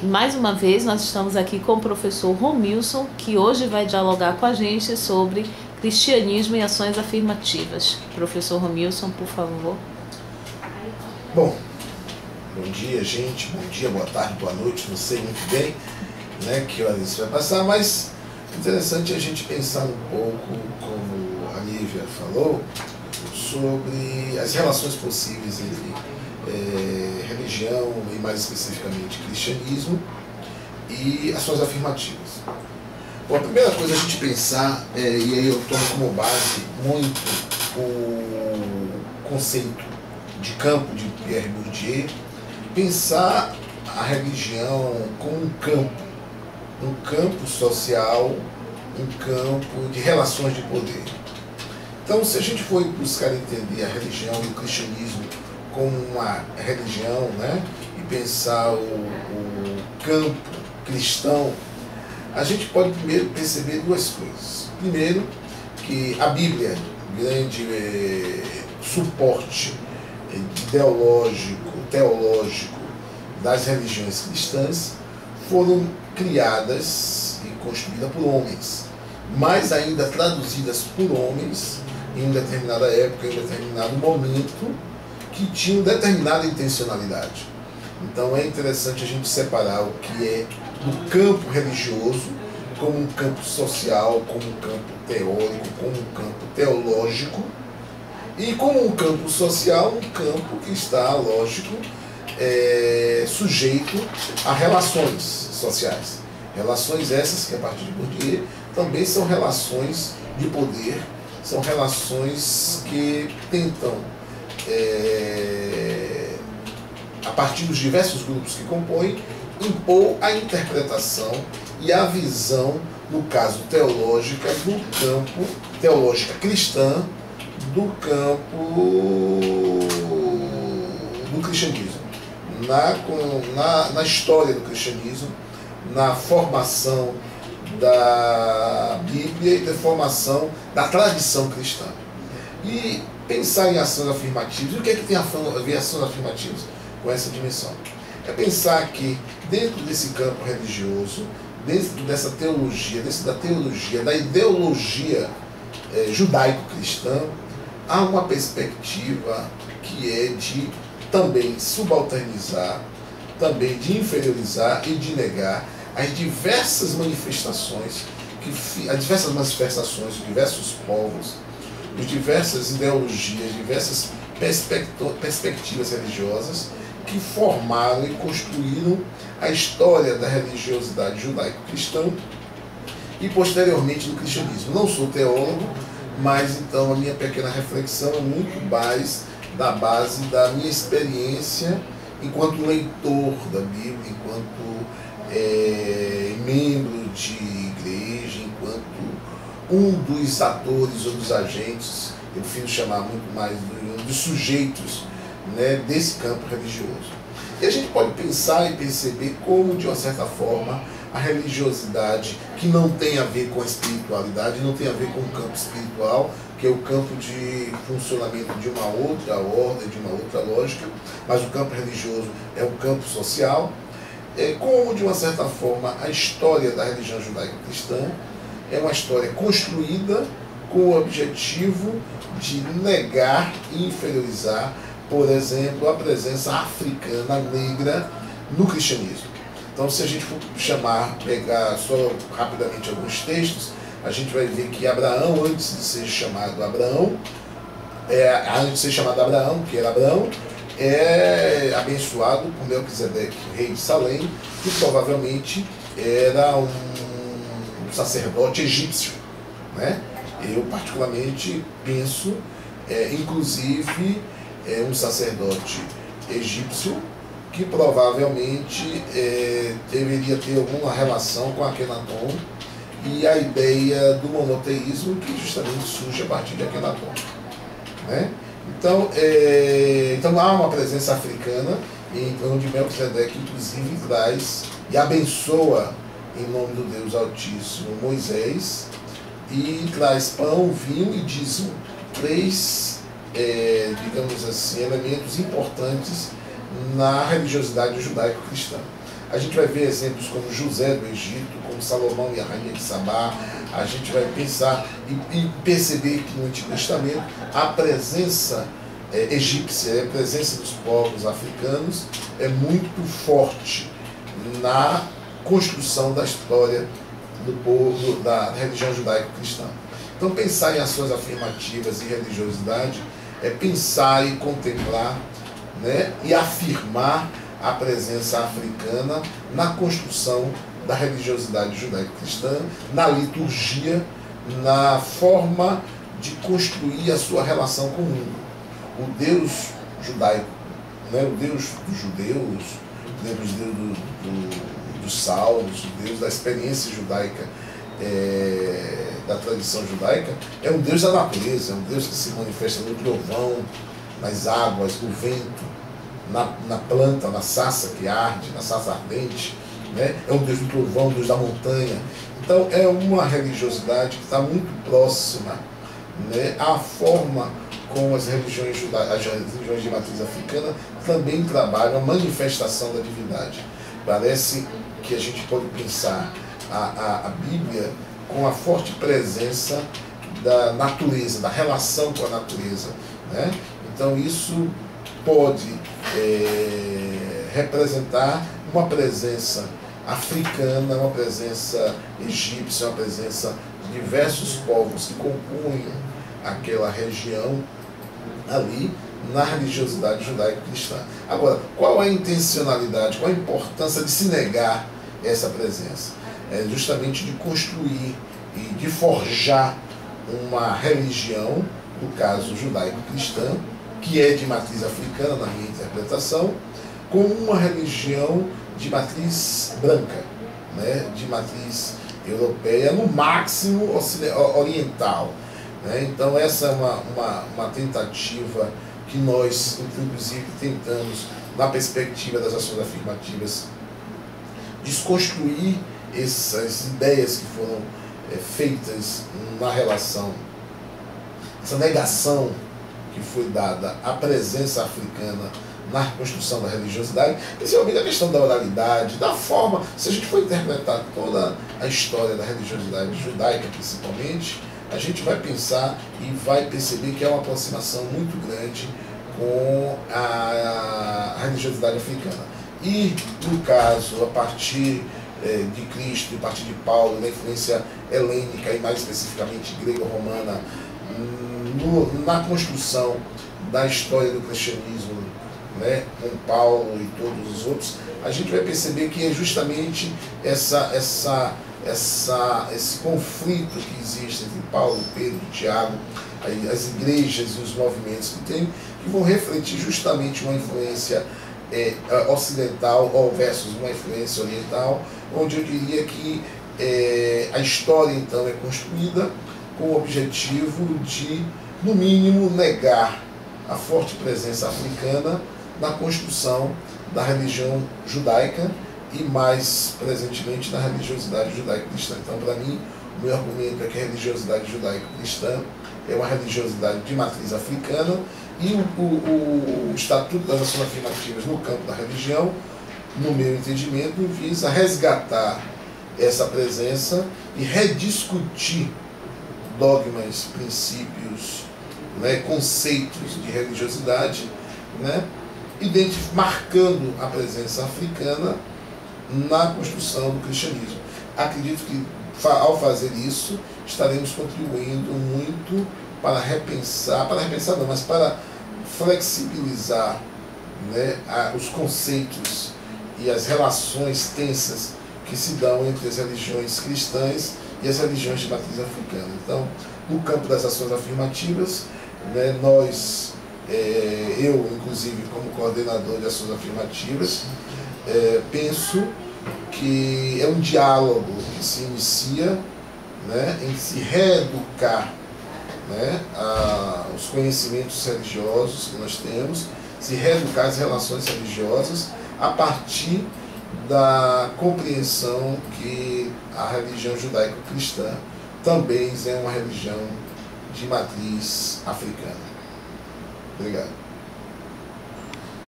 Mais uma vez, nós estamos aqui com o professor Romilson, que hoje vai dialogar com a gente sobre cristianismo e ações afirmativas. Professor Romilson, por favor. Bom dia, gente. Bom dia, boa tarde, boa noite. Não sei muito bem, né, que hora isso vai passar, mas interessante a gente pensar um pouco, como a Lívia falou, sobre as relações possíveis entre religião e, mais especificamente, cristianismo e ações afirmativas. Bom, a primeira coisa a gente pensar, e aí eu tomo como base muito o conceito de campo de Pierre Bourdieu, pensar a religião como um campo social, um campo de relações de poder. Então, se a gente for buscar entender a religião e o cristianismo como uma religião, né, e pensar o campo cristão, a gente pode primeiro perceber duas coisas. Primeiro, que a Bíblia, grande suporte ideológico, teológico das religiões cristãs, foram criadas e construídas por homens, mas ainda traduzidas por homens em uma determinada época, em um determinado momento, que tinham determinada intencionalidade. Então é interessante a gente separar o que é do campo religioso como um campo social, como um campo teórico, como um campo teológico, e como um campo social, um campo que está, lógico, sujeito a relações sociais. Relações essas que, a partir de Bourdieu, também são relações de poder, são relações que tentam, a partir dos diversos grupos que compõem, impor a interpretação e a visão, no caso teológica, do campo, teológica cristã, do campo do cristianismo. Na história do cristianismo, na formação da Bíblia e da formação da tradição cristã. E pensar em ações afirmativas. E o que é que tem a ver ações afirmativas com essa dimensão? É pensar que dentro desse campo religioso, dentro dessa teologia, da ideologia judaico-cristã, há uma perspectiva que é de também subalternizar, também de inferiorizar e de negar as diversas manifestações, de diversos povos, de diversas ideologias, diversas perspectivas religiosas que formaram e construíram a história da religiosidade judaico-cristã e posteriormente do cristianismo. Não sou teólogo, mas então a minha pequena reflexão é muito mais da base da minha experiência enquanto leitor da Bíblia, enquanto membro de igreja, enquanto um dos atores ou dos agentes, eu prefiro chamar muito mais dos sujeitos, né, desse campo religioso. E a gente pode pensar e perceber como, de uma certa forma, a religiosidade, que não tem a ver com a espiritualidade, não tem a ver com o campo espiritual, que é o campo de funcionamento de uma outra ordem, de uma outra lógica, mas o campo religioso é um campo social, como, de uma certa forma, a história da religião judaico-cristã é uma história construída com o objetivo de negar e inferiorizar, por exemplo, a presença africana negra no cristianismo. Então, se a gente for pegar só rapidamente alguns textos, a gente vai ver que Abraão, antes de ser chamado Abraão, que era Abraão, é abençoado por Melquisedeque, rei de Salém, que provavelmente era um sacerdote egípcio, né? Eu particularmente penso, inclusive, um sacerdote egípcio que provavelmente deveria ter alguma relação com Akenaton e a ideia do monoteísmo que justamente surge a partir de Akenaton, né? Então há uma presença africana, onde Melquisedeque inclusive traz e abençoa em nome do Deus Altíssimo Moisés e traz pão, vinho e dízimo, três, digamos assim, elementos importantes na religiosidade judaico-cristã. A gente vai ver exemplos como José do Egito, como Salomão e a rainha de Sabá. A gente vai pensar e perceber que no Antigo Testamento a presença egípcia, a presença dos povos africanos é muito forte na construção da história do povo, da religião judaico-cristã. Então, pensar em ações afirmativas e religiosidade é pensar e contemplar, né, e afirmar a presença africana na construção da religiosidade judaico-cristã, na liturgia, na forma de construir a sua relação com o mundo. O Deus judaico, né, o Deus dos judeus, o Deus dos salmos, o Deus da experiência judaica, da tradição judaica, é um Deus da natureza, é um Deus que se manifesta no trovão, nas águas, no vento, na planta, na sarça que arde, na sarça ardente, né? É um Deus do trovão, um Deus da montanha. Então é uma religiosidade que está muito próxima, né, à forma como as religiões de matriz africana também trabalham a manifestação da divindade. Parece que a gente pode pensar a Bíblia com a forte presença da natureza, da relação com a natureza, né? Então isso pode representar uma presença africana, uma presença egípcia, uma presença de diversos povos que compõem aquela região ali na religiosidade judaico-cristã. Agora, qual a intencionalidade, qual a importância de se negar essa presença? É justamente de construir e de forjar uma religião, no caso judaico-cristã, que é de matriz africana, na minha interpretação, como uma religião de matriz branca, né, de matriz europeia, no máximo oriental. Né? Então essa é uma tentativa que nós, inclusive, tentamos, na perspectiva das ações afirmativas, desconstruir essas ideias que foram feitas na relação, essa negação que foi dada à presença africana na construção da religiosidade, principalmente a questão da oralidade, da forma, se a gente for interpretar toda a história da religiosidade judaica, principalmente, a gente vai pensar e vai perceber que é uma aproximação muito grande com a religiosidade africana. E, no caso, a partir de Cristo, a partir de Paulo, da influência helênica e mais especificamente grego-romana, na construção da história do cristianismo, né, com Paulo e todos os outros, a gente vai perceber que é justamente esse conflito que existe entre Paulo, Pedro, Tiago, as igrejas e os movimentos que vão refletir justamente uma influência ocidental versus uma influência oriental, onde eu diria que a história então é construída com o objetivo de, no mínimo, negar a forte presença africana na construção da religião judaica e, mais presentemente, na religiosidade judaico-cristã. Então, para mim, o meu argumento é que a religiosidade judaico-cristã é uma religiosidade de matriz africana e o Estatuto das Ações Afirmativas no campo da religião, no meu entendimento, visa resgatar essa presença e rediscutir dogmas, princípios, né, conceitos de religiosidade, né, marcando a presença africana na construção do cristianismo. Acredito que, ao fazer isso, estaremos contribuindo muito para flexibilizar, né, os conceitos e as relações tensas que se dão entre as religiões cristãs e as religiões de matriz africana. Então, no campo das ações afirmativas, né, eu, inclusive, como coordenador de ações afirmativas, penso que é um diálogo que se inicia, né, em se reeducar, né, os conhecimentos religiosos que nós temos, se reeducar as relações religiosas a partir da compreensão que a religião judaico-cristã também é uma religião de matriz africana. Obrigado.